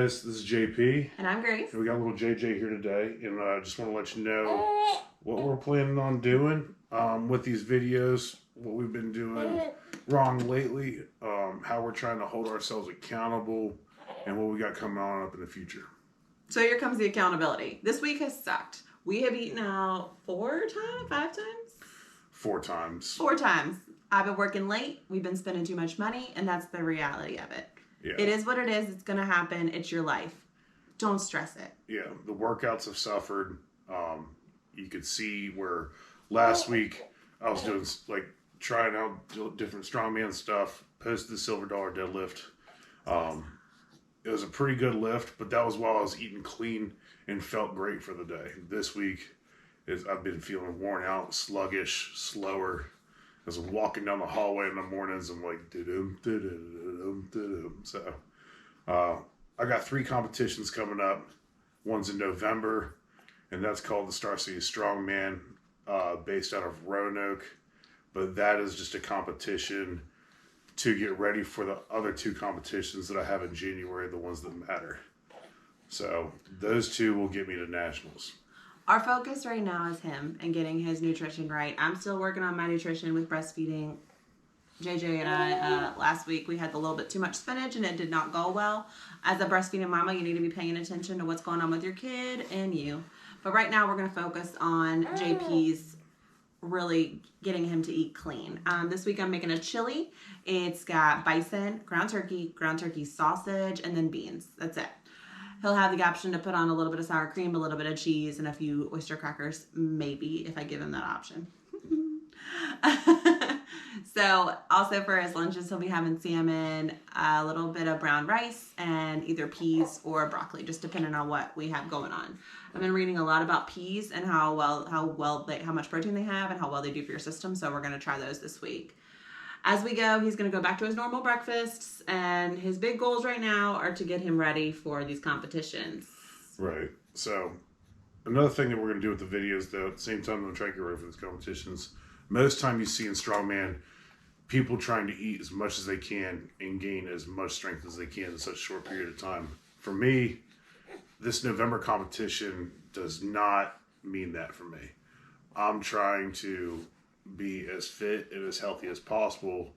guys, this is JP. And I'm Grace. And we got a little JJ here today, and I just want to let you know what we're planning on doing with these videos, what we've been doing wrong lately, how we're trying to hold ourselves accountable, and what we got coming on up in the future. So here comes the accountability. This week has sucked. We have eaten out 5 times? 4 times. 4 times. I've been working late. We've been spending too much money, and that's the reality of it. Yeah. It is what it is. It's going to happen. It's your life. Don't stress it. Yeah, the workouts have suffered. You could see where last week I was doing trying out different strongman stuff, posted the silver dollar deadlift. It was a pretty good lift, but that was while I was eating clean and felt great for the day. This week, I've been feeling worn out, sluggish, slower. As I'm walking down the hallway in the mornings, I'm like, do-dum, do-dum, do-dum. So, I got 3 competitions coming up. One's in November, and that's called the Star City Strongman, based out of Roanoke. But that is just a competition to get ready for the other 2 competitions that I have in January, the ones that matter. So those 2 will get me to nationals. Our focus right now is him and getting his nutrition right. I'm still working on my nutrition with breastfeeding. JJ and I, last week, we had a little bit too much spinach and it did not go well. As a breastfeeding mama, you need to be paying attention to what's going on with your kid and you. But right now, we're going to focus on JP's really getting him to eat clean. This week, I'm making a chili. It's got bison, ground turkey sausage, and then beans. That's it. He'll have the option to put on a little bit of sour cream, a little bit of cheese, and a few oyster crackers, maybe, if I give him that option. So, also for his lunches, he'll be having salmon, a little bit of brown rice, and either peas or broccoli, just depending on what we have going on. I've been reading a lot about peas and how much protein they have and how well they do for your system, so we're going to try those this week. As we go, he's going to go back to his normal breakfasts, and his big goals right now are to get him ready for these competitions. Right. So, another thing that we're going to do with the videos, though, at the same time, I'm going to try to get ready for these competitions. Most time you see in strongman, people trying to eat as much as they can and gain as much strength as they can in such a short period of time. For me, this November competition does not mean that for me. I'm trying to be as fit and as healthy as possible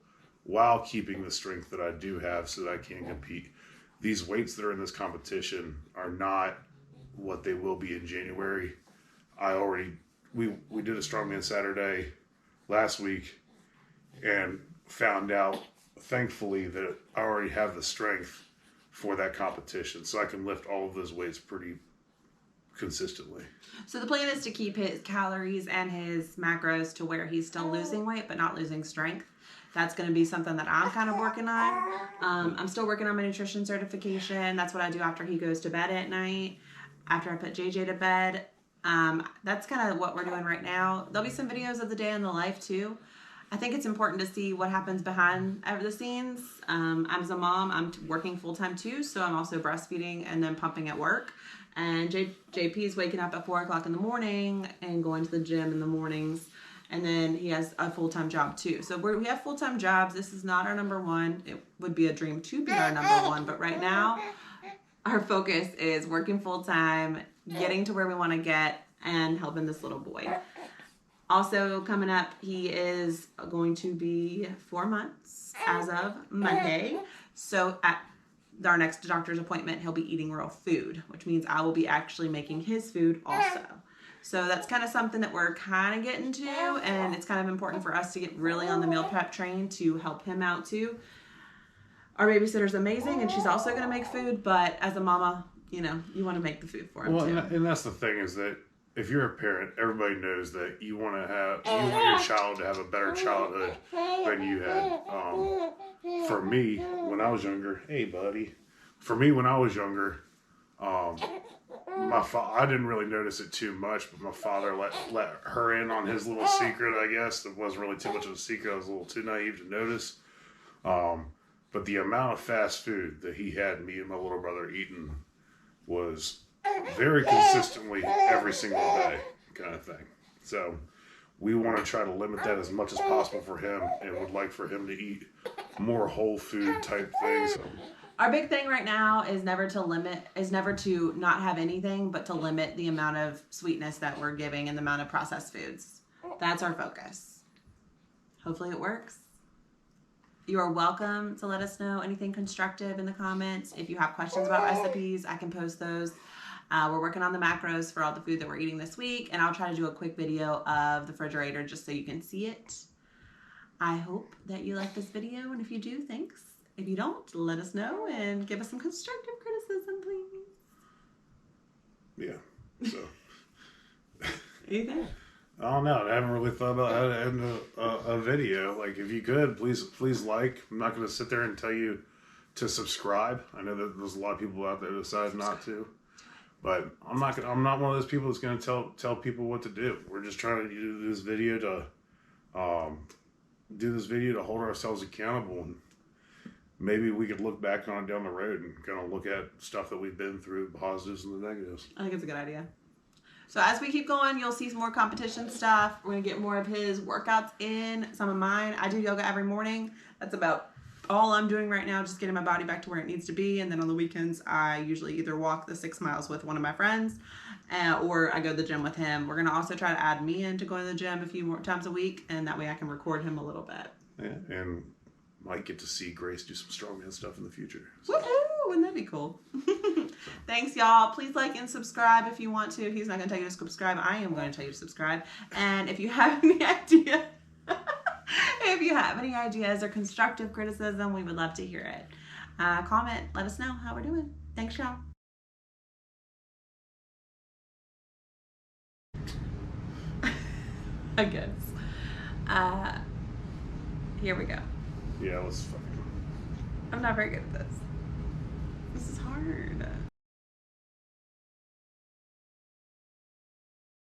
while keeping the strength that I do have so that I can compete. These weights that are in this competition are not what they will be in January. We did a strongman Saturday last week and found out, thankfully, that I already have the strength for that competition, so I can lift all of those weights pretty consistently. So the plan is to keep his calories and his macros to where he's still losing weight but not losing strength. That's going to be something that I'm kind of working on. I'm still working on my nutrition certification. That's what I do after he goes to bed at night, after I put JJ to bed. That's kind of what we're doing right now. There'll be some videos of the day in the life too. I think it's important to see what happens behind the scenes. As a mom, I'm working full-time too, so I'm also breastfeeding and then pumping at work. And JP is waking up at 4 o'clock in the morning and going to the gym in the mornings. And then he has a full-time job too. So we have full-time jobs. This is not our number one. It would be a dream to be our number one. But right now, our focus is working full-time, getting to where we want to get, and helping this little boy. Also coming up, he is going to be 4 months as of Monday. So at our next doctor's appointment, he'll be eating real food, which means I will be actually making his food also. So that's kind of something that we're kind of getting to, and it's kind of important for us to get really on the meal prep train to help him out too. Our babysitter's amazing, and she's also going to make food, but as a mama, you want to make the food for him too. And that's the thing, is that if you're a parent, everybody knows that you want your child to have a better childhood than you had. For me, when I was younger, hey buddy. For me, when I was younger, I didn't really notice it too much, but my father let her in on his little secret, I guess. It wasn't really too much of a secret. I was a little too naive to notice. But the amount of fast food that he had me and my little brother eating was very consistently every single day kind of thing. So we want to try to limit that as much as possible for him, and would like for him to eat more whole food type things. Our big thing right now is never to not have anything, but to limit the amount of sweetness that we're giving and the amount of processed foods. That's our focus. Hopefully it works. You are welcome to let us know anything constructive in the comments. If you have questions about recipes, I can post those. We're working on the macros for all the food that we're eating this week, and I'll try to do a quick video of the refrigerator just so you can see it. I hope that you like this video, and if you do, thanks. If you don't, let us know and give us some constructive criticism, please. Yeah. So. Anything? I don't know. I haven't really thought about how to end a video. Like, if you could, please like. I'm not going to sit there and tell you to subscribe. I know that there's a lot of people out there that decide not to, but I'm not one of those people that's going to tell people what to do. We're just trying to do this video to hold ourselves accountable, and maybe we could look back on it down the road and kind of look at stuff that we've been through, the positives and the negatives. I think it's a good idea. So as we keep going, you'll see some more competition stuff. We're going to get more of his workouts in, some of mine. I do yoga every morning. That's about all I'm doing right now, just getting my body back to where it needs to be. And then on the weekends, I usually either walk the 6 miles with one of my friends or I go to the gym with him. We're going to also try to add me into going to the gym a few more times a week, and that way I can record him a little bit. Yeah, and might get to see Grace do some strongman stuff in the future. So. Woohoo! Wouldn't that be cool? Thanks, y'all. Please like and subscribe if you want to. He's not going to tell you to subscribe. I am going to tell you to subscribe. And if you have any idea, if you have any ideas or constructive criticism, we would love to hear it. Comment. Let us know how we're doing. Thanks, y'all. I guess. Here we go. Yeah, let's fucking. I'm not very good at this. This is hard.